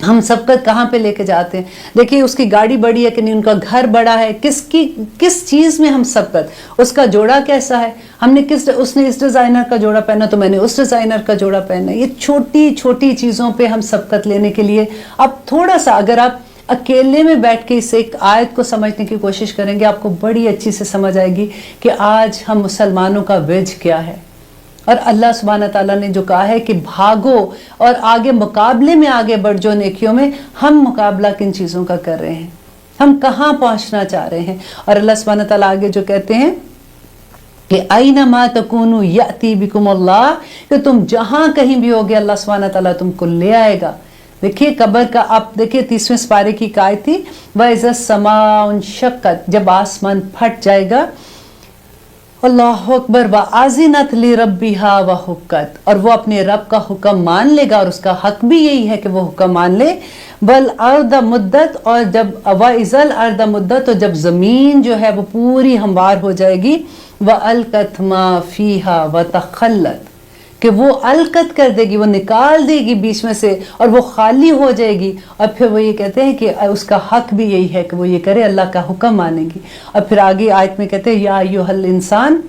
ہم سبقت کہاں پہ لے کے جاتے ہیں. دیکھیے اس کی گاڑی بڑی ہے کہ نہیں, ان کا گھر بڑا ہے, کس چیز میں ہم سبقت, اس کا جوڑا کیسا ہے, ہم نے اس نے اس ڈیزائنر کا جوڑا پہنا تو میں نے اس ڈیزائنر کا جوڑا پہنا. یہ چھوٹی چھوٹی چیزوں پہ ہم سبقت لینے کے لیے اب تھوڑا سا اگر آپ اکیلے میں بیٹھ کے اس ایک آیت کو سمجھنے کی کوشش کریں گے, آپ کو بڑی اچھی سے سمجھ آئے گی کہ آج ہم مسلمانوں کا ویج کیا ہے. اور اللہ سبحانہ تعالیٰ نے جو کہا ہے کہ بھاگو اور آگے مقابلے میں آگے بڑھ جو نیکیوں میں, ہم مقابلہ کن چیزوں کا کر رہے ہیں, ہم کہاں پہنچنا چاہ رہے ہیں. اور اللہ سبحانہ تعالیٰ آگے جو کہتے ہیں کہ اینما تکونوا یأتی بکم اللہ, کہ تم جہاں کہیں بھی ہوگے اللہ سبحانہ تعالیٰ تم کو لے آئے گا. دیکھیے قبر کا, آپ دیکھیے 30ویں سپارے کی آیت تھی وَإِذَا السَّمَاءُ انشقت, جب آسمان پھٹ جائے گا, اللہ اکبر, وَأَذِنَتْ لِرَبِّهَا وَحُقَّتْ, اور وہ اپنے رب کا حکم مان لے گا, اور اس کا حق بھی یہی ہے کہ وہ حکم مان لے. وَالْأَرْضَ مُدَّتْ, اور جب وَإِذَا الْأَرْضَ مُدَّتْ, اور جب زمین جو ہے وہ پوری ہموار ہو جائے گی, وَأَلْقَتْ مَا فِيهَا وَتَخَلَّتْ, کہ وہ القت کر دے گی, وہ نکال دے گی بیچ میں سے, اور وہ خالی ہو جائے گی. اور پھر وہ یہ کہتے ہیں کہ اس کا حق بھی یہی ہے کہ وہ یہ کرے, اللہ کا حکم مانے گی. اور پھر آگے آیت میں کہتے ہیں یا ایھا الانسان,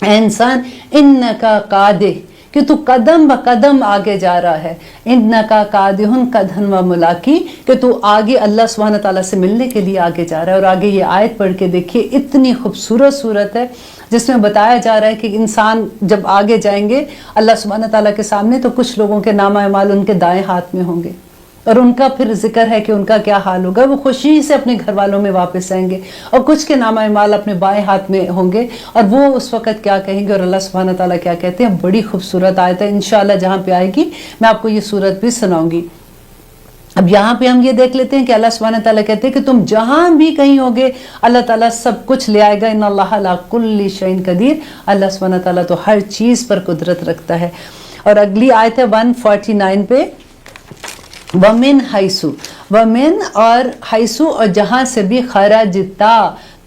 اے انسان, انکا قادح, کہ تو قدم با قدم آگے جا رہا ہے, انکا قادح قدحا و ملاقی, کہ تو آگے اللہ سبحانہ تعالیٰ سے ملنے کے لیے آگے جا رہا ہے. اور آگے یہ آیت پڑھ کے دیکھیے, اتنی خوبصورت صورت ہے جس میں بتایا جا رہا ہے کہ انسان جب آگے جائیں گے اللہ سبحانہ تعالیٰ کے سامنے, تو کچھ لوگوں کے نامہ اعمال ان کے دائیں ہاتھ میں ہوں گے, اور ان کا پھر ذکر ہے کہ ان کا کیا حال ہوگا, وہ خوشی سے اپنے گھر والوں میں واپس آئیں گے. اور کچھ کے نامہ اعمال اپنے بائیں ہاتھ میں ہوں گے, اور وہ اس وقت کیا کہیں گے, اور اللہ سبحانہ تعالیٰ کیا کہتے ہیں. بڑی خوبصورت آیت ہے, انشاءاللہ جہاں پہ آئے گی میں آپ کو یہ صورت بھی سناؤں گی. اب یہاں پہ ہم یہ دیکھ لیتے ہیں کہ اللہ سبحانہ تعالیٰ کہتے ہیں کہ تم جہاں بھی کہیں ہوگے اللہ تعالیٰ سب کچھ لے آئے گا. ان اللہ علی کل شیء قدیر, اللہ سبحانہ تعالیٰ تو ہر چیز پر قدرت رکھتا ہے. اور اگلی آیت ہے 149 پہ, وَمِنْ حَيْثُ, وَمِنْ اور حیثو, اور جہاں سے بھی, خرجتا,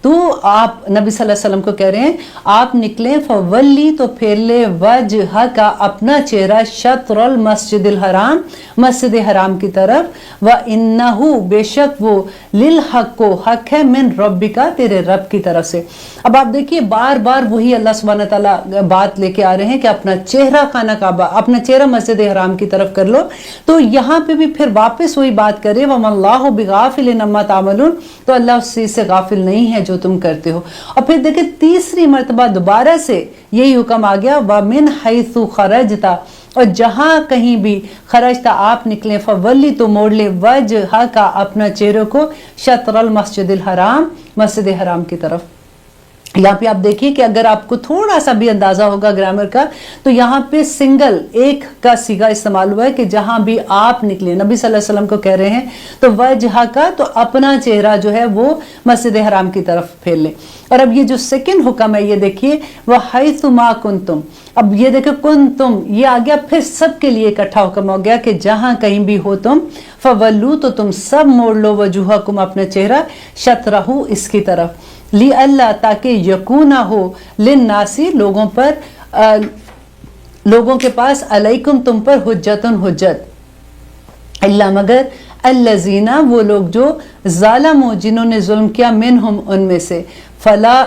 تو آپ نبی صلی اللہ علیہ وسلم کو کہہ رہے ہیں آپ نکلیں, فولی, تو پھیر لے, وجہ کا, اپنا چہرہ, شطر المسجد الحرام, مسجد حرام کی طرف, وَإِنَّهُ, بے شک وہ, لِلْحَقُ, کو حق ہے, من ربک, تیرے رب کی طرف سے. اب آپ دیکھیے بار بار وہی اللہ سبحانہ تعالیٰ بات لے کے آ رہے ہیں کہ اپنا چہرہ خانہ کعبہ, اپنا چہرہ مسجد حرام کی طرف کر لو. تو یہاں پہ بھی پھر واپس وہی بات کرے, وَمَا اللَّهُ بِغَافِلٍ عَمَّا تَعْمَلُونَ, تو اللہ اس چیز سے غافل نہیں ہے جو تم کرتے ہو. اور پھر دیکھیں تیسری مرتبہ دوبارہ سے یہی حکم آ گیا, وَمِنْ حَيْثُ خَرَجْتَ, اور جہاں کہیں بھی, خرجتا, آپ نکلیں, فولی, تو موڑ لے, وجہ کا, اپنا چہرے کو, شطر المسجد الحرام, مسجد حرام کی طرف. یہاں پہ آپ دیکھیے کہ اگر آپ کو تھوڑا سا بھی اندازہ ہوگا گرامر کا, تو یہاں پہ سنگل ایک کا صیغہ استعمال ہوا ہے کہ جہاں بھی آپ نکلے, نبی صلی اللہ علیہ وسلم کو کہہ رہے ہیں, تو وجہ کا, تو اپنا چہرہ جو ہے وہ مسجد حرام کی طرف پھیر لیں. اور اب یہ جو سیکنڈ حکم ہے یہ دیکھیے, وَحَيْثُ مَا كُنْتُمْ, اب یہ دیکھیں کنتم, یہ آ گیا پھر سب کے لیے اکٹھا حکم ہو گیا کہ جہاں کہیں بھی ہو تم, فَوَلُّوا, تو تم سب موڑ لو, وَجُوهَكُمْ, اپنا چہرہ, شطرہ, اس کی طرف, لِأَلَّا, تاکہ یکونہ ہو, لِلنَّاسِ, لوگوں پر, لوگوں کے پاس, علیکم, تم پر, حجتن, حجت, اللہ, مگر, الذین, وہ لوگ جو, ظالموا, جنہوں نے ظلم کیا, منہم, ان میں سے, فلا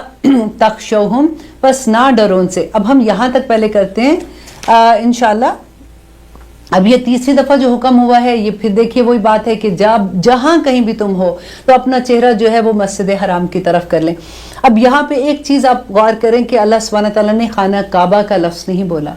تخشوہم, پس نہ ڈرو ان سے. اب ہم یہاں تک پہلے کرتے ہیں انشاءاللہ. اب یہ تیسری دفعہ جو حکم ہوا ہے, یہ پھر دیکھیے وہی بات ہے کہ جہاں کہیں بھی تم ہو تو اپنا چہرہ جو ہے وہ مسجد حرام کی طرف کر لیں. اب یہاں پہ ایک چیز آپ غور کریں کہ اللہ سبحانہ تعالیٰ نے خانہ کعبہ کا لفظ نہیں بولا,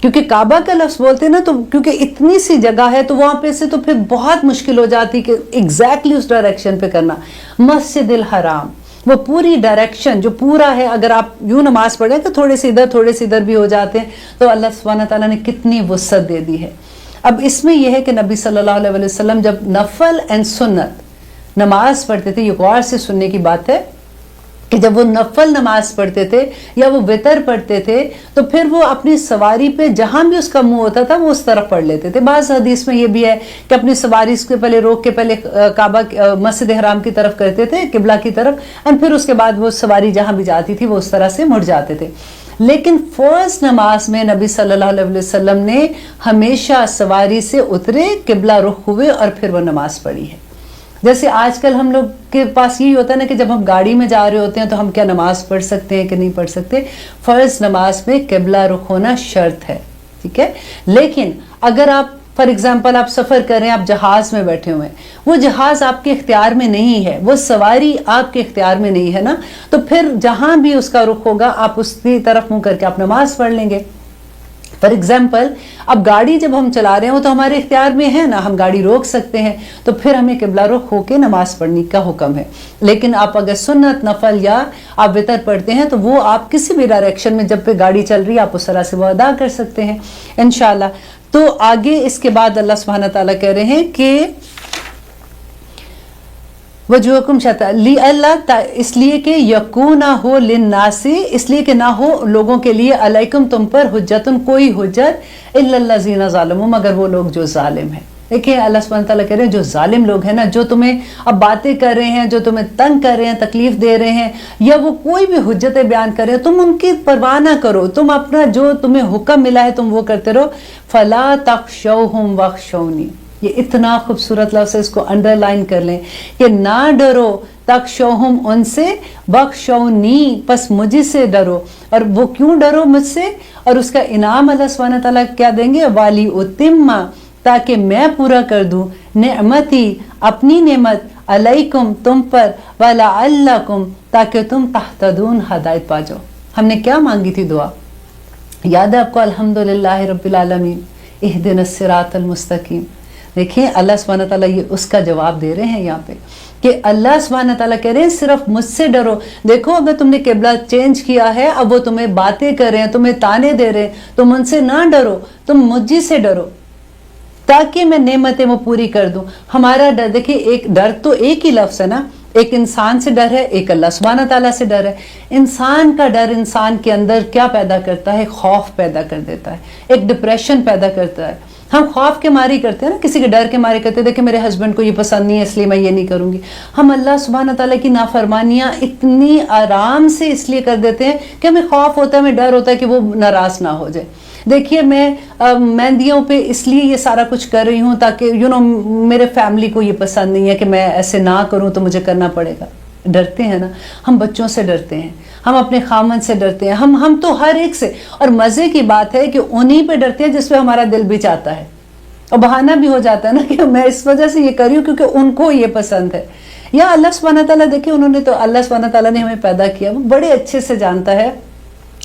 کیونکہ کعبہ کا لفظ بولتے نا تو کیونکہ اتنی سی جگہ ہے تو وہاں پہ سے تو پھر بہت مشکل ہو جاتی کہ ایگزیکٹلی اس ڈائریکشن پہ کرنا. مسجد الحرام, وہ پوری ڈائریکشن جو پورا ہے, اگر آپ یوں نماز پڑھیں تو تھوڑے سے ادھر بھی ہو جاتے ہیں, تو اللہ سبحانہ تعالیٰ نے کتنی وسعت دے دی ہے. اب اس میں یہ ہے کہ نبی صلی اللہ علیہ وسلم جب نفل اینڈ سنت نماز پڑھتے تھے, یہ غور سے سننے کی بات ہے, کہ جب وہ نفل نماز پڑھتے تھے یا وہ وتر پڑھتے تھے تو پھر وہ اپنی سواری پہ جہاں بھی اس کا منہ ہوتا تھا وہ اس طرف پڑھ لیتے تھے. بعض حدیث میں یہ بھی ہے کہ اپنی سواری اس کے پہلے روک کے پہلے کعبہ مسجد حرام کی طرف کرتے تھے, قبلہ کی طرف, اور پھر اس کے بعد وہ سواری جہاں بھی جاتی تھی وہ اس طرح سے مڑ جاتے تھے. لیکن فرسٹ نماز میں نبی صلی اللہ علیہ وسلم نے ہمیشہ سواری سے اترے, قبلہ رخ ہوئے اور پھر وہ نماز پڑھی ہے. جیسے آج کل ہم لوگ کے پاس یہی ہوتا ہے نا کہ جب ہم گاڑی میں جا رہے ہوتے ہیں تو ہم کیا نماز پڑھ سکتے ہیں کہ نہیں پڑھ سکتے. فرض نماز میں قبلہ رخ ہونا شرط ہے, ٹھیک ہے. لیکن اگر آپ فار ایگزامپل آپ سفر کر رہے ہیں, آپ جہاز میں بیٹھے ہوئے ہیں, وہ جہاز آپ کے اختیار میں نہیں ہے, وہ سواری آپ کے اختیار میں نہیں ہے نا, تو پھر جہاں بھی اس کا رخ ہوگا آپ اس کی طرف منہ کر کے آپ نماز پڑھ لیں گے. فار ایگزامپل اب گاڑی جب ہم چلا رہے ہیں وہ تو ہمارے اختیار میں ہے نا, ہم گاڑی روک سکتے ہیں, تو پھر ہمیں قبلہ رخ ہو کے نماز پڑھنے کا حکم ہے. لیکن آپ اگر سنت نفل یا آپ وتر پڑھتے ہیں تو وہ آپ کسی بھی ڈائریکشن میں جب پہ گاڑی چل رہی ہے آپ اس طرح سے وہ ادا کر سکتے ہیں انشاءاللہ. تو آگے اس کے بعد اللہ سبحانہ تعالیٰ کہہ رہے ہیں کہ وجوہکم شطا لی اللہ, اس لیے کہ یکون ہو للناس, اس لیے کہ نہ ہو لوگوں کے لیے, علیکم تم پر, حجتن کوئی حجت, الا الذین ظالموا, مگر وہ لوگ جو ظالم ہیں. دیکھیں اللہ سبحانہ تعالیٰ کہہ رہے ہیں جو ظالم لوگ ہیں نا, جو تمہیں اب باتیں کر رہے ہیں, جو تمہیں تنگ کر رہے ہیں, تکلیف دے رہے ہیں, یا وہ کوئی بھی حجتیں بیان کر رہے ہیں, تم ان کی پرواہ نہ کرو, تم اپنا جو تمہیں حکم ملا ہے تم وہ کرتے رہو. فلا تخشوہم واخشونی, یہ اتنا خوبصورت لفظ ہے, اس کو انڈر لائن کر لیں کہ نہ ڈرو, تخشوہم ان سے, بخشونی پس مجھ سے ڈرو. اور وہ کیوں ڈرو مجھ سے, اور اس کا انعام اللہ سبحانہ تعالیٰ کیا دیں گے, والی اتم, تاکہ میں پورا کر دوں, نعمتی اپنی نعمت, علیکم تم پر, ولعلکم تاکہ تم تہتدون ہدایت پا جاؤ. ہم نے کیا مانگی تھی دعا, یاد ہے آپ کو, الحمدللہ رب العالمین اہدنا الصراط المستقیم. دیکھیں اللہ سبحانہ تعالیٰ یہ اس کا جواب دے رہے ہیں یہاں پہ کہ اللہ سبحانہ تعالیٰ کہہ رہے ہیں صرف مجھ سے ڈرو. دیکھو اگر تم نے قبلہ چینج کیا ہے, اب وہ تمہیں باتیں کر رہے ہیں, تمہیں تانے دے رہے ہیں, تم ان سے نہ ڈرو, تم مجھ سے ڈرو تاکہ میں نعمتیں وہ پوری کر دوں. ہمارا ڈر, دیکھیں ایک ڈر تو ایک ہی لفظ ہے نا, ایک انسان سے ڈر ہے, ایک اللہ سبحانہ تعالیٰ سے ڈر ہے. انسان کا ڈر انسان کے اندر کیا پیدا کرتا ہے, خوف پیدا کر دیتا ہے, ایک ڈپریشن پیدا کرتا ہے. ہم خوف کے ماری کرتے ہیں نا, کسی کے ڈر کے ماری کرتے ہیں, دیکھیں میرے ہسبینڈ کو یہ پسند نہیں ہے اس لیے میں یہ نہیں کروں گی. ہم اللہ سبحانہ تعالیٰ کی نافرمانیاں اتنی آرام سے اس لیے کر دیتے ہیں کہ ہمیں خوف ہوتا ہے, ہمیں ڈر ہوتا ہے کہ وہ ناراض نہ ہو جائے. دیکھیے میں مہندیوں پہ اس لیے یہ سارا کچھ کر رہی ہوں تاکہ میرے فیملی کو یہ پسند نہیں ہے کہ میں ایسے نہ کروں تو مجھے کرنا پڑے گا. ڈرتے ہیں نا, ہم بچوں سے ڈرتے ہیں, ہم اپنے خامن سے ڈرتے ہیں, ہم تو ہر ایک سے. اور مزے کی بات ہے کہ انہی پہ ڈرتے ہیں جس پہ ہمارا دل بھی چاہتا ہے, اور بہانہ بھی ہو جاتا ہے نا کہ میں اس وجہ سے یہ کر رہی ہوں کیونکہ ان کو یہ پسند ہے. یا اللہ سبحانہ تعالیٰ, دیکھیں انہوں نے تو, اللہ سبحانہ تعالیٰ نے ہمیں پیدا کیا, وہ بڑے اچھے سے جانتا ہے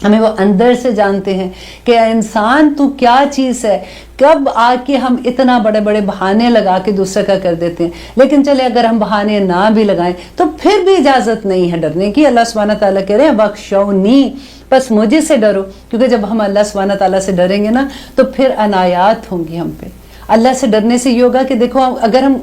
ہمیں, وہ اندر سے جانتے ہیں کہ انسان تو کیا چیز ہے. کب آ کے ہم اتنا بڑے بڑے بہانے لگا کے دوسرے کا کر دیتے ہیں. لیکن چلے اگر ہم بہانے نہ بھی لگائیں تو پھر بھی اجازت نہیں ہے ڈرنے کی. اللہ سبحانہ تعالیٰ کہہ رہے ہیں بخشونی, بس مجھے سے ڈرو, کیونکہ جب ہم اللہ سبحانہ تعالیٰ سے ڈریں گے نا تو پھر عنایات ہوں گی ہم پہ. اللہ سے ڈرنے سے یہ ہوگا کہ دیکھو اگر ہم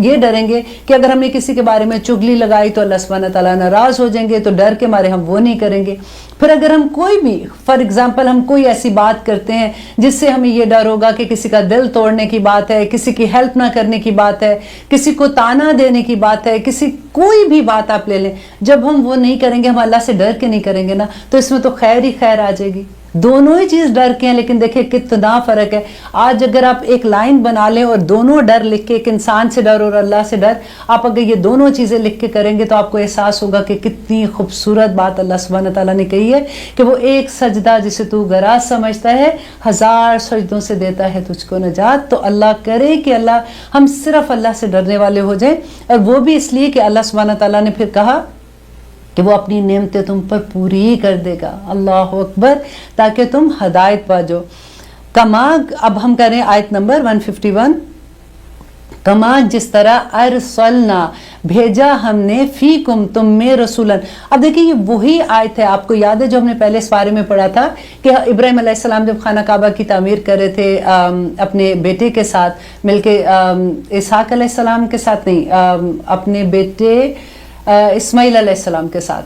یہ ڈریں گے کہ اگر ہم نے کسی کے بارے میں چگلی لگائی تو اللہ سبحانہ تعالیٰ ناراض ہو جائیں گے, تو ڈر کے مارے ہم وہ نہیں کریں گے. پھر اگر ہم کوئی بھی فار ایگزامپل ہم کوئی ایسی بات کرتے ہیں جس سے ہمیں یہ ڈر ہوگا کہ کسی کا دل توڑنے کی بات ہے, کسی کی ہیلپ نہ کرنے کی بات ہے, کسی کو تانا دینے کی بات ہے, کوئی بھی بات آپ لے لیں, جب ہم وہ نہیں کریں گے, ہم اللہ سے ڈر کے نہیں کریں گے نا, تو اس میں تو خیر ہی خیر آ جائے گی. دونوں ہی چیز ڈر کے ہیں, لیکن دیکھیں کتنا فرق ہے. آج اگر آپ ایک لائن بنا لیں اور دونوں ڈر لکھ کے, ایک انسان سے ڈر اور اللہ سے ڈر, آپ اگر یہ دونوں چیزیں لکھ کے کریں گے تو آپ کو احساس ہوگا کہ کتنی خوبصورت بات اللہ سبحانہ تعالیٰ نے کہی ہے کہ وہ ایک سجدہ جسے تو گراز سمجھتا ہے 1000 سجدوں سے دیتا ہے تجھ کو نجات. تو اللہ کرے کہ ہم صرف اللہ سے ڈرنے والے ہو جائیں, اور وہ بھی اس لیے کہ اللہ سبحانہ تعالیٰ نے پھر کہا کہ وہ اپنی نعمتیں تم پر پوری کر دے گا. اللہ اکبر, تاکہ تم ہدایت پا جاؤ. کما, اب ہم کریں آیت نمبر 151. کما جس طرح ارسلنا بھیجا ہم نے فیکم تم میں رسولن. اب دیکھیں یہ وہی آیت ہے, آپ کو یاد ہے جو ہم نے پہلے اس بارے میں پڑھا تھا کہ ابراہیم علیہ السلام جب خانہ کعبہ کی تعمیر کر رہے تھے اپنے بیٹے کے ساتھ مل کے, اسحاق علیہ السلام کے ساتھ نہیں, اپنے بیٹے اسماعیل علیہ السلام کے ساتھ,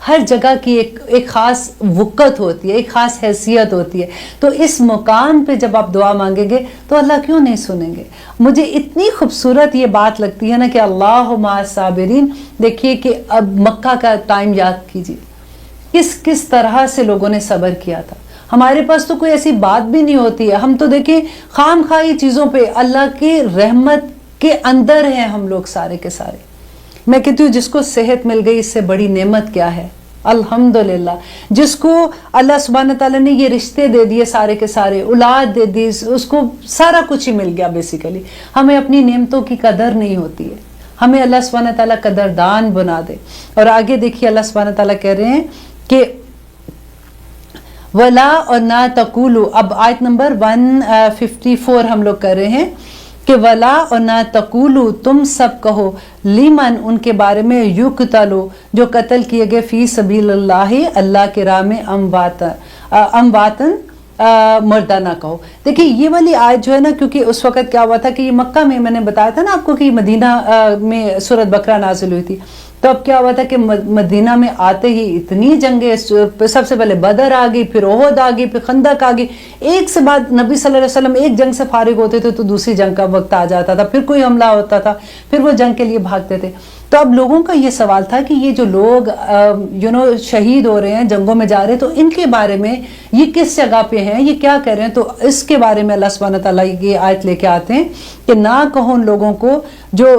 ہر جگہ کی ایک خاص وقت ہوتی ہے، ایک خاص حیثیت ہوتی ہے. تو اس مقام پہ جب آپ دعا مانگیں گے تو اللہ کیوں نہیں سنیں گے؟ مجھے اتنی خوبصورت یہ بات لگتی ہے نا کہ اللہ مع الصابرین. دیکھیے کہ اب مکہ کا ٹائم یاد کیجیے، کس طرح سے لوگوں نے صبر کیا تھا. ہمارے پاس تو کوئی ایسی بات بھی نہیں ہوتی ہے، ہم تو دیکھیں خام خواہی چیزوں پہ اللہ کی رحمت کے اندر ہیں ہم لوگ سارے کے سارے. میں کہتی ہوں جس کو صحت مل گئی اس سے بڑی نعمت کیا ہے، الحمدللہ. جس کو اللہ سبحانہ تعالیٰ نے یہ رشتے دے دیے سارے کے سارے، اولاد دے دی، اس کو سارا کچھ ہی مل گیا بیسیکلی. ہمیں اپنی نعمتوں کی قدر نہیں ہوتی ہے، ہمیں اللہ سبحانہ تعالیٰ قدردان بنا دے. اور آگے دیکھیے اللہ سبحانہ تعالیٰ کہہ رہے ہیں کہ ولا اور نہ تقولو. اب آیت نمبر 154 ہم لوگ کر رہے ہیں کہ ولا اور نہ تقولو، تم سب کہو، لیمن ان کے بارے میں، یقتلو جو قتل کیے گئے، فی سبیل اللہ اللہ کے راہ میں، امواتن مردہ نہ کہو. دیکھیے یہ والی آیت جو ہے نا، کیونکہ اس وقت کیا ہوا تھا کہ یہ مکہ میں نے بتایا تھا نا آپ کو کہ مدینہ میں سورۃ بقرہ نازل ہوئی تھی. تو اب کیا ہوا تھا کہ مدینہ میں آتے ہی اتنی جنگیں، سب سے پہلے بدر آ گئی، پھر احد آ گئی، پھر خندق آ گئی. ایک سے بعد نبی صلی اللہ علیہ وسلم ایک جنگ سے فارغ ہوتے تھے تو دوسری جنگ کا وقت آ جاتا تھا، پھر کوئی حملہ ہوتا تھا، پھر وہ جنگ کے لیے بھاگتے تھے. تو اب لوگوں کا یہ سوال تھا کہ یہ جو لوگ شہید ہو رہے ہیں، جنگوں میں جا رہے ہیں، تو ان کے بارے میں یہ کس جگہ پہ ہیں، یہ کیا کہہ رہے ہیں. تو اس کے بارے میں اللہ سبحانہ تعالیٰ یہ آیت لے کے آتے ہیں کہ نہ کہو ان لوگوں کو جو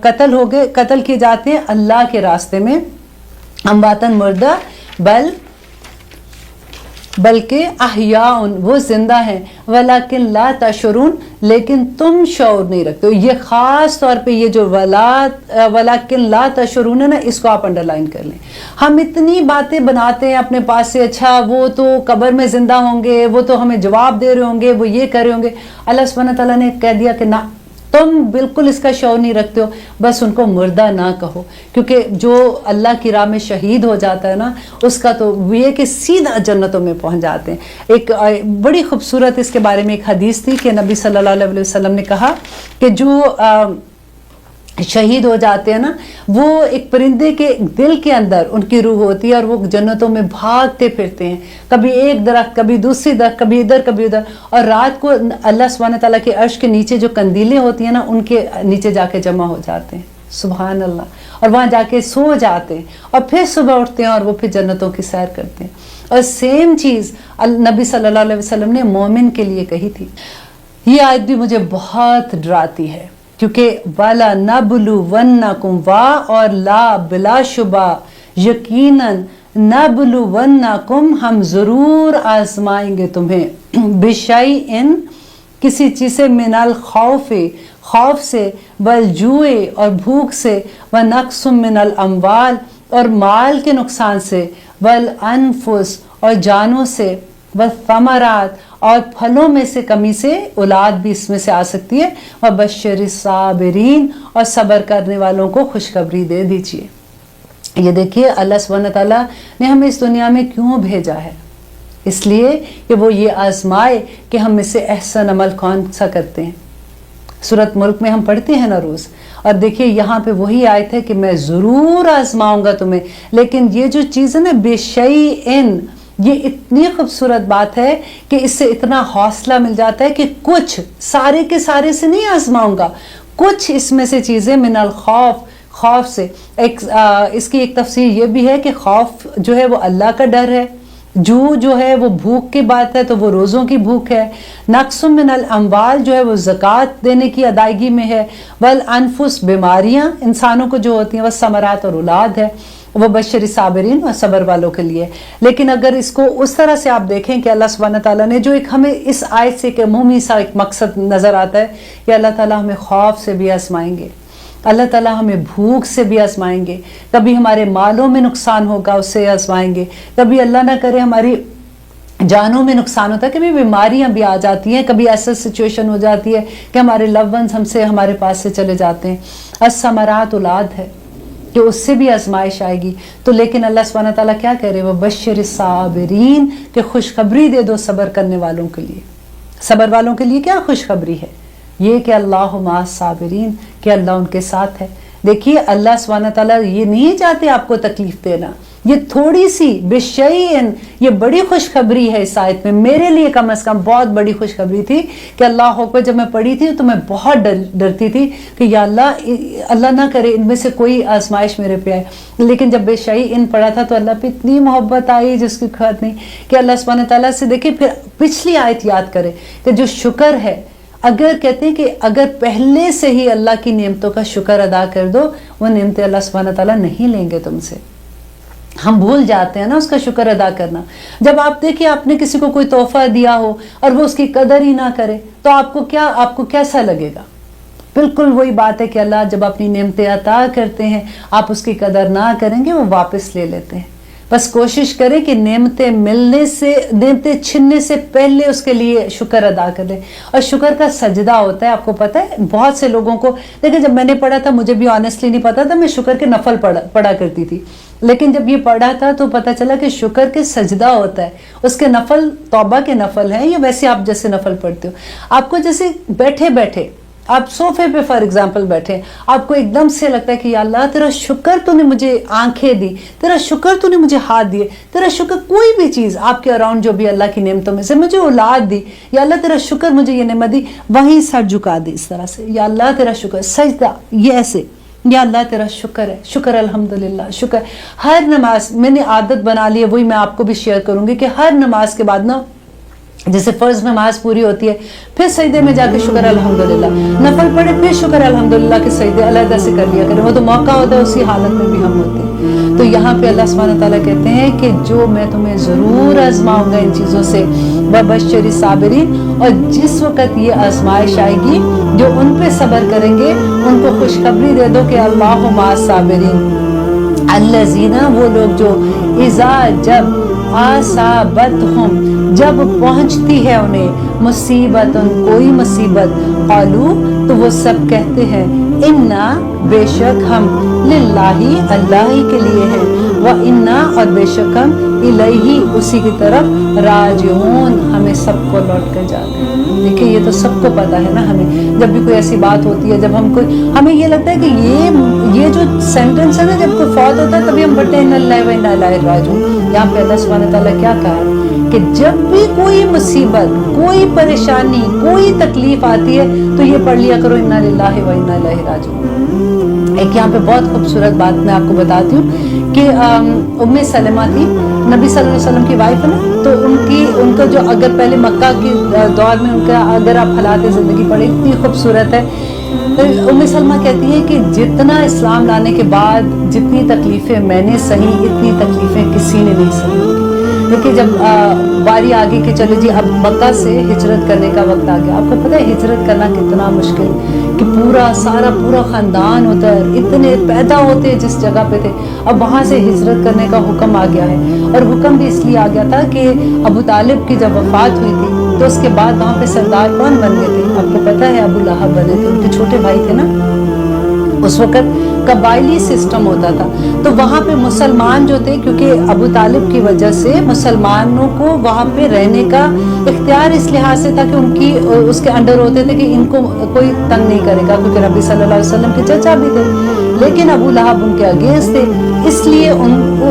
قتل کیے جاتے ہیں اللہ کے راستے میں، امواتن مردہ، بلکہ احیاء وہ زندہ ہیں، ولیکن لا تشعرون لیکن تم شعور نہیں رکھتے ہو. یہ خاص طور پہ یہ جو ولیکن لا تشعرون ہے نا، اس کو آپ انڈر لائن کر لیں. ہم اتنی باتیں بناتے ہیں اپنے پاس سے، اچھا وہ تو قبر میں زندہ ہوں گے، وہ تو ہمیں جواب دے رہے ہوں گے، وہ یہ کر رہے ہوں گے. اللہ سبحانہ تعالیٰ نے کہہ دیا کہ نہ، تم بالکل اس کا شعور نہیں رکھتے ہو، بس ان کو مردہ نہ کہو. کیونکہ جو اللہ کی راہ میں شہید ہو جاتا ہے نا، اس کا تو یہ کہ سیدھا جنتوں میں پہنچ جاتے ہیں. ایک بڑی خوبصورت اس کے بارے میں ایک حدیث تھی کہ نبی صلی اللہ علیہ وسلم نے کہا کہ جو شہید ہو جاتے ہیں نا، وہ ایک پرندے کے دل کے اندر ان کی روح ہوتی ہے اور وہ جنتوں میں بھاگتے پھرتے ہیں، کبھی ایک درخت، کبھی دوسری درخت، کبھی ادھر کبھی ادھر. اور رات کو اللہ سبحانہ تعالیٰ کے عرش کے نیچے جو قندیلیں ہوتی ہیں نا، ان کے نیچے جا کے جمع ہو جاتے ہیں، سبحان اللہ، اور وہاں جا کے سو جاتے ہیں اور پھر صبح اٹھتے ہیں اور وہ پھر جنتوں کی سیر کرتے ہیں. اور سیم چیز نبی صلی اللہ علیہ وسلم نے مومن کے لیے کہی تھی. یہ آیت بھی مجھے بہت ڈراتی ہے، کیونکہ وَلَا نَبْلُوَنَّكُمْ وا اور لا بلا شبہ، یقیناً نَبْلُوَنَّكُمْ ہم ضرور آزمائیں گے تمہیں، بِشَيْءٍ کسی چیز سے، من الخوف خوف سے، والجوع اور بھوک سے، وَنَقْصٌ مِّنَ الْأَمْوَالِ اور مال کے نقصان سے، والانفس اور جانوں سے، والثمرات اور پھلوں میں سے کمی سے، اولاد بھی اس میں سے آ سکتی ہے، وبشر الصابرین اور صبر کرنے والوں کو خوشخبری دے دیجیے. یہ دیکھیے اللہ سبحانہ تعالیٰ نے ہمیں اس دنیا میں کیوں بھیجا ہے، اس لیے کہ وہ یہ آزمائے کہ ہم میں سے احسن عمل کون سا کرتے ہیں. سورۃ ملک میں ہم پڑھتے ہیں نا روز، اور دیکھیے یہاں پہ وہی آیت ہے کہ میں ضرور آزماؤں گا تمہیں. لیکن یہ جو چیز ہے نا بِشَيْءٍ، یہ اتنی خوبصورت بات ہے کہ اس سے اتنا حوصلہ مل جاتا ہے کہ کچھ، سارے کے سارے سے نہیں آزماؤں گا، کچھ اس میں سے چیزیں، من الخوف خوف سے. اس کی ایک تفسیر یہ بھی ہے کہ خوف جو ہے وہ اللہ کا ڈر ہے، جو ہے وہ بھوک کی بات ہے تو وہ روزوں کی بھوک ہے، نقص من الاموال جو ہے وہ زکوٰۃ دینے کی ادائیگی میں ہے، والانفس بیماریاں انسانوں کو جو ہوتی ہیں، والثمرات اور اولاد ہے، وہ بشر صابرین اور صبر والوں کے لیے. لیکن اگر اس کو اس طرح سے آپ دیکھیں کہ اللہ سبحانہ تعالیٰ نے جو ایک ہمیں اس آیت سے ایک عمومی سا ایک مقصد نظر آتا ہے کہ اللہ تعالیٰ ہمیں خوف سے بھی آزمائیں گے، اللہ تعالیٰ ہمیں بھوک سے بھی آزمائیں گے، کبھی ہمارے مالوں میں نقصان ہوگا اس سے آزمائیں گے، کبھی اللہ نہ کرے ہماری جانوں میں نقصان ہوتا ہے، کبھی بیماریاں بھی آ جاتی ہیں، کبھی ایسا سچویشن ہو جاتی ہے کہ ہمارے لو ونز ہم سے ہمارے پاس سے چلے جاتے ہیں. الثمرات اولاد ہے کہ اس سے بھی آزمائش آئے گی. تو لیکن اللہ سبحانہ تعالیٰ کیا کہہ رہے ہیں، وہ بشر الصابرین کہ خوشخبری دے دو صبر کرنے والوں کے لیے. صبر والوں کے لیے کیا خوشخبری ہے، یہ کہ اللہ مع الصابرین، کہ اللہ ان کے ساتھ ہے. دیکھیے اللہ سبحانہ تعالیٰ یہ نہیں چاہتے آپ کو تکلیف دینا، یہ تھوڑی سی بشیئن، یہ بڑی خوشخبری ہے اس آیت میں، میرے لیے کم از کم بہت بڑی خوشخبری تھی کہ اللہ اکبر جب میں پڑھی تھی تو میں بہت ڈرتی تھی کہ یا اللہ نہ کرے ان میں سے کوئی آزمائش میرے پہ آئے. لیکن جب بشیئن پڑھا تھا تو اللہ پہ اتنی محبت آئی جس کی حد نہیں کہ اللہ سبحانہ تعالیٰ سے دیکھیں پھر پچھلی آیت یاد کرے کہ جو شکر ہے، اگر کہتے ہیں کہ اگر پہلے سے ہی اللہ کی نعمتوں کا شکر ادا کر دو، وہ نعمتیں اللہ سبحانہ تعالیٰ نہیں لیں گے تم سے. ہم بھول جاتے ہیں نا اس کا شکر ادا کرنا. جب آپ دیکھیں آپ نے کسی کو کوئی تحفہ دیا ہو اور وہ اس کی قدر ہی نہ کرے تو آپ کو کیسا لگے گا؟ بالکل وہی بات ہے کہ اللہ جب اپنی نعمتیں عطا کرتے ہیں آپ اس کی قدر نہ کریں گے، وہ واپس لے لیتے ہیں. بس کوشش کریں کہ نعمتیں چھننے سے پہلے اس کے لیے شکر ادا کر لیں. اور شکر کا سجدہ ہوتا ہے، آپ کو پتہ ہے بہت سے لوگوں کو، دیکھیں جب میں نے پڑھا تھا مجھے بھی آنیسٹلی نہیں پتا تھا، میں شکر کے نفل پڑھا کرتی تھی. لیکن جب یہ پڑھا تھا تو پتہ چلا کہ شکر کے سجدہ ہوتا ہے، اس کے نفل توبہ کے نفل ہیں، یا ویسے آپ جیسے نفل پڑھتے ہو. آپ کو جیسے بیٹھے بیٹھے آپ صوفے پہ فار ایگزامپل بیٹھے، آپ کو ایک دم سے لگتا ہے کہ یا اللہ تیرا شکر تو نے مجھے آنکھیں دی، تیرا شکر تو نے مجھے ہاتھ دیے، تیرا شکر کوئی بھی چیز آپ کے اراؤنڈ جو بھی اللہ کی نعمتوں میں سے، مجھے اولاد دی، یا اللہ تیرا شکر مجھے یہ نعمت دی، وہیں سر جھکا دی اس طرح سے، یا اللہ تیرا شکر، سجدہ یہ ایسے، یا اللہ تیرا شکر ہے، شکر الحمدللہ شکر. ہر نماز میں نے عادت بنا لی ہے، وہی میں آپ کو بھی شیئر کروں گی کہ ہر نماز کے بعد نا جیسے فرض نماز پوری ہوتی ہے پھر سجدے میں جا کے شکر الحمدللہ، نفل پڑھے پھر شکر الحمدللہ کے سجدے علیحدہ سے کر لیا کریں، وہ تو موقع ہوتا ہے اسی حالت میں بھی ہم ہوتے ہیں. تو یہاں پہ اللہ سبحانہ تعالیٰ کہتے ہیں کہ جو میں تمہیں ضرور آزماؤں گا ان چیزوں سے، وَبَشِّرِ الصَّابِرِينَ، اور جس وقت یہ آزمائش آئے گی جو ان پہ صبر کریں گے ان کو خوشخبری دے دو کہ اللہ مع الصابرین، الذین، وہ لوگ جو اذا، جب، اصابتہم، جب پہنچتی ہے انہیں مصیبت، کوئی مصیبت، قالو، تو وہ سب کہتے ہیں انا، بے شک ہم، للہ، اللہ ہی کے لیے ہیں، وَإِنَّا، اور بے شک ہم، الیہ، اسی کی طرف، راجعون، ہمیں سب کو لوٹ کر جانا ہے. دیکھیں یہ تو سب کو پتا ہے نا، ہمیں جب بھی کوئی ایسی بات ہوتی ہے، جب ہمیں یہ لگتا ہے کہ یہ جو سینٹنس ہے نا، جب کوئی فوت ہوتا ہے تبھی ہم پڑھتے ہیں اِنَّا لِلَّهِ وَإِنَّا إِلَيْهِ رَاجِعُونَ. یہاں پہ اللہ سبحانہ تعالیٰ کیا کہا کہ جب بھی کوئی مصیبت، کوئی پریشانی، کوئی تکلیف آتی ہے تو یہ پڑھ لیا کرو اِنَّا لِلَّهِ وَإِنَّا إِلَيْهِ رَاجِعُونَ. ایک یہاں پہ بہت خوبصورت بات میں آپ کو بتاتی ہوں کہ ام سلمہ تھی، نبی صلی اللہ علیہ وسلم کی وائف ہے نا، تو ان کا جو اگر پہلے مکہ کے دور میں ان کا اگر آپ حالات زندگی پڑھیں اتنی خوبصورت ہے. ام سلمہ کہتی ہے کہ جتنا اسلام لانے کے بعد جتنی تکلیفیں میں نے سہی اتنی تکلیفیں کسی نے نہیں سہی. دیکھیے جب باری آگے کہ چلے جی اب مکہ سے ہجرت کرنے کا وقت آ گیا. آپ کو پتہ ہے ہجرت کرنا کتنا مشکل کہ پورا خاندان ہوتا ہے، اتنے پیدا ہوتے جس جگہ پہ تھے، اب وہاں سے ہجرت کرنے کا حکم آ گیا ہے. اور حکم بھی اس لیے آ گیا تھا کہ ابو طالب کی جب وفات ہوئی تھی تو اس کے بعد وہاں پہ سردار کون بن گئے تھے؟ آپ کو پتہ ہے ابو لہب بنے تھے، ان کے چھوٹے بھائی تھے نا. اس وقت قبائلی سسٹم ہوتا تھا تو وہاں پہ مسلمان جو تھے، کیونکہ ابو طالب کی وجہ سے مسلمانوں کو وہاں پہ رہنے کا اختیار اس لحاظ سے تھا کہ اس کے انڈر ہوتے تھے کہ ان کو کوئی تنگ نہیں کرے گا، کیونکہ نبی صلی اللہ علیہ وسلم کے چچا بھی تھے. لیکن ابو لہب ان کے اگینسٹ تھے، اس لیے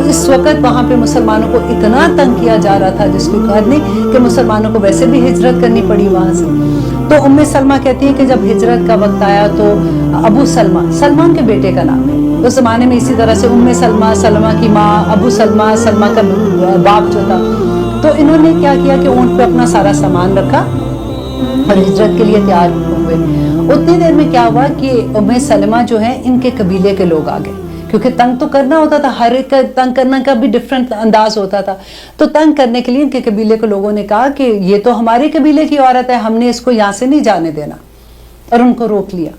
اس وقت وہاں پہ مسلمانوں کو اتنا تنگ کیا جا رہا تھا جس کو قدر نہیں کہ مسلمانوں کو ویسے بھی ہجرت کرنی پڑی وہاں سے. تو ام سلمہ کہتی ہے کہ جب ہجرت کا وقت آیا تو ابو سلمان کے بیٹے کا نام ہے. اس زمانے میں اسی طرح سے ام سلمہ کی ماں، ابو سلمہ کا باپ جو تھا، تو انہوں نے کیا کیا کہ اونٹ پہ اپنا سارا سامان رکھا اور ہجرت کے لیے تیار ہوئے. اتنی دیر میں کیا ہوا کہ ام سلمہ جو ہے ان کے قبیلے کے لوگ آ گئے، کیونکہ تنگ تو کرنا ہوتا تھا، ہر ایک کا تنگ کرنا کا بھی ڈفرینٹ انداز ہوتا تھا. تو تنگ کرنے کے لیے ان کے قبیلے کے لوگوں نے کہا کہ یہ تو ہمارے قبیلے کی عورت ہے، ہم نے اس کو یہاں سے نہیں جانے دینا، اور ان کو روک لیا.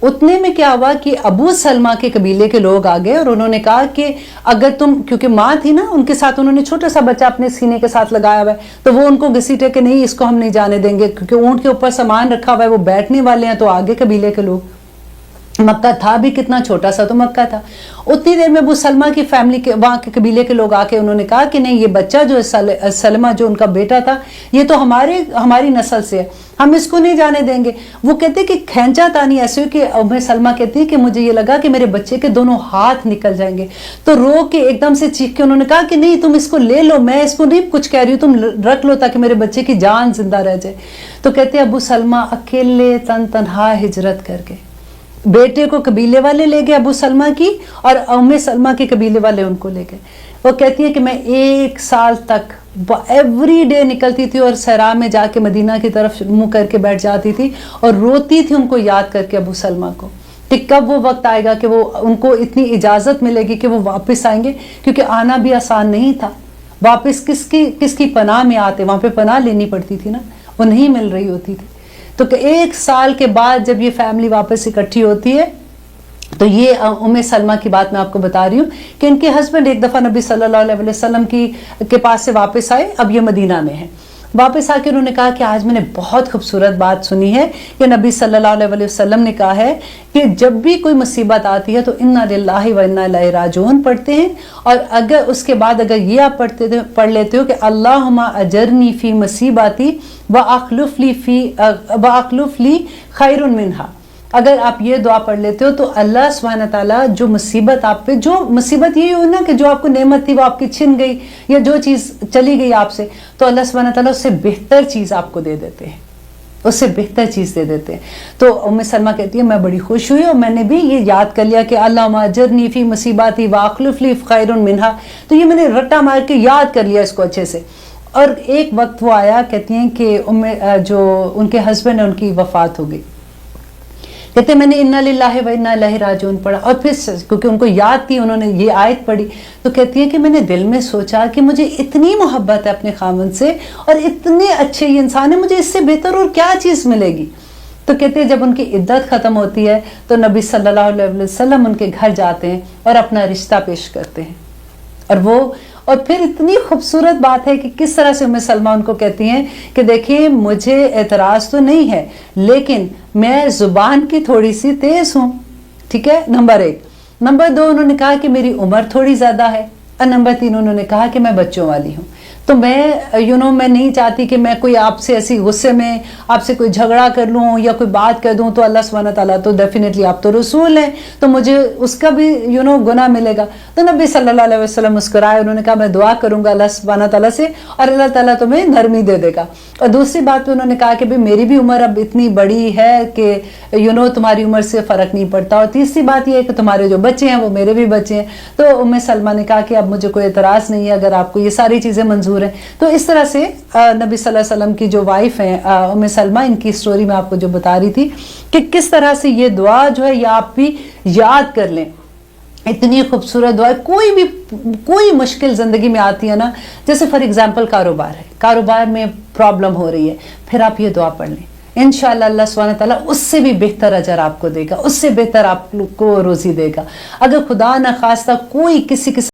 اتنے میں کیا ہوا کہ ابو سلمہ کے قبیلے کے لوگ آ گئے اور انہوں نے کہا کہ اگر تم، کیونکہ ماں تھی نا ان کے ساتھ، انہوں نے چھوٹا سا بچہ اپنے سینے کے ساتھ لگایا ہوا ہے، تو وہ ان کو گھسیٹے کہ نہیں اس کو ہم نہیں جانے دیں گے، کیونکہ اونٹ کے اوپر سامان رکھا ہوا ہے، وہ بیٹھنے والے ہیں. تو آگے قبیلے کے لوگ مکہ تھا بھی کتنا چھوٹا سا تو مکہ تھا. اتنی دیر میں ابو سلمہ کی فیملی کے وہاں کے قبیلے کے لوگ آ کے انہوں نے کہا کہ نہیں یہ بچہ جو ہے سلمہ جو ان کا بیٹا تھا یہ تو ہماری نسل سے ہے, ہم اس کو نہیں جانے دیں گے. وہ کہتے کہ کھینچا تانی ایسے ہوئی کہ ام سلمہ کہتی ہے کہ مجھے یہ لگا کہ میرے بچے کے دونوں ہاتھ نکل جائیں گے, تو رو کے ایک دم سے چیخ کے انہوں نے کہا کہ نہیں تم اس کو لے لو, میں اس کو نہیں کچھ کہہ رہی ہوں, تم رکھ لو تاکہ میرے بچے کی جان زندہ رہ جائے. تو کہتے ابو سلمہ اکیلے تنہا ہجرت کر کے بیٹے کو قبیلے والے لے گئے ابو سلمہ کی, اور ام سلمہ کے قبیلے والے ان کو لے گئے. وہ کہتی ہے کہ میں 1 سال تک ایوری ڈے نکلتی تھی اور صحرا میں جا کے مدینہ کی طرف منہ کر کے بیٹھ جاتی تھی اور روتی تھی ان کو یاد کر کے ابو سلمہ کو, کہ کب وہ وقت آئے گا کہ وہ ان کو اتنی اجازت ملے گی کہ وہ واپس آئیں گے, کیونکہ آنا بھی آسان نہیں تھا. واپس کس کی پناہ میں آتے, وہاں پہ پناہ لینی پڑتی تھی نا, وہ نہیں مل رہی ہوتی تھی. تو کہ 1 سال کے بعد جب یہ فیملی واپس اکٹھی ہوتی ہے تو یہ ام سلمہ کی بات میں آپ کو بتا رہی ہوں کہ ان کے ہسبینڈ ایک دفعہ نبی صلی اللہ علیہ وسلم کے پاس سے واپس آئے, اب یہ مدینہ میں ہیں. واپس آ کے انہوں نے کہا کہ آج میں نے بہت خوبصورت بات سنی ہے کہ نبی صلی اللہ علیہ وسلم نے کہا ہے کہ جب بھی کوئی مصیبت آتی ہے تو انا للہ و انا الیہ راجعون پڑھتے ہیں, اور اگر اس کے بعد اگر یہ آپ پڑھ لیتے ہو کہ اللہم اجرنی فی مصیبتی واخلف لی خیر منہا, اگر آپ یہ دعا پڑھ لیتے ہو تو اللہ سبحانہ تعالیٰ جو مصیبت آپ پہ, جو مصیبت یہی ہوئی نا کہ جو آپ کو نعمت تھی وہ آپ کی چھن گئی یا جو چیز چلی گئی آپ سے, تو اللہ سبحانہ تعالیٰ اس سے بہتر چیز آپ کو دے دیتے ہیں, اس سے بہتر چیز دے دیتے ہیں. تو ام سلمہ کہتی ہے میں بڑی خوش ہوئی اور میں نے بھی یہ یاد کر لیا کہ اللہم اجرنی فی مصیباتی واخلف لی خیر منہا, تو یہ میں نے رٹا مار کے یاد کر لیا اس کو اچھے سے. اور ایک وقت وہ آیا, کہتی ہیں کہ جو ان کے ہسبینڈ ہیں ان کی وفات ہو گئی. کہتے میں نے انا للہ و انا الیہ راجعون پڑھا, اور پھر کیونکہ ان کو یاد تھی انہوں نے یہ آیت پڑھی, تو کہتی ہے کہ میں نے دل میں سوچا کہ مجھے اتنی محبت ہے اپنے خاوند سے اور اتنے اچھے یہ انسان ہے, مجھے اس سے بہتر اور کیا چیز ملے گی. تو کہتے ہیں جب ان کی عدت ختم ہوتی ہے تو نبی صلی اللہ علیہ وسلم ان کے گھر جاتے ہیں اور اپنا رشتہ پیش کرتے ہیں. اور پھر اتنی خوبصورت بات ہے کہ کس طرح سے ام سلمہ ان کو کہتی ہیں کہ دیکھیں مجھے اعتراض تو نہیں ہے لیکن میں زبان کی تھوڑی سی تیز ہوں, ٹھیک ہے, نمبر 1. نمبر 2 انہوں نے کہا کہ میری عمر تھوڑی زیادہ ہے, اور نمبر 3 انہوں نے کہا کہ میں بچوں والی ہوں. تو میں نہیں چاہتی کہ میں کوئی آپ سے ایسی غصے میں آپ سے کوئی جھگڑا کر لوں یا کوئی بات کر دوں, تو اللہ سبحانہ تعالیٰ تو ڈیفینیٹلی آپ تو رسول ہیں تو مجھے اس کا بھی گناہ ملے گا. تو نبی صلی اللہ علیہ وسلم مسکرائے, انہوں نے کہا میں دعا کروں گا اللہ سبحانہ تعالیٰ سے اور اللہ تعالیٰ تمہیں نرمی دے دے گا. اور دوسری بات انہوں نے کہا کہ میری بھی عمر اب اتنی بڑی ہے کہ تمہاری عمر سے فرق نہیں پڑتا, اور تیسری بات یہ ہے کہ تمہارے جو بچے ہیں وہ میرے بھی بچے ہیں. تو ام سلمہ نے کہا کہ اب مجھے کوئی اعتراض نہیں ہے اگر آپ کو یہ ساری چیزیں منظور ہیں. تو اس طرح سے نبی صلی اللہ علیہ وسلم کی جو وائف ہیں ام سلمہ, ان کی سٹوری میں آپ کو جو بتا رہی تھی کہ کس طرح سے یہ دعا جو ہے یہ آپ بھی یاد کر لیں. اتنی خوبصورت دعا ہے. کوئی مشکل زندگی میں آتی ہے نا, جیسے فار ایگزامپل کاروبار میں پرابلم ہو رہی ہے, پھر آپ یہ دعا پڑھ لیں, انشاءاللہ اللہ سبحانہ تعالیٰ اس سے بھی بہتر اجر آپ کو دے گا, اس سے بہتر آپ کو روزی دے گا. اگر خدا نخواستہ کوئی کسی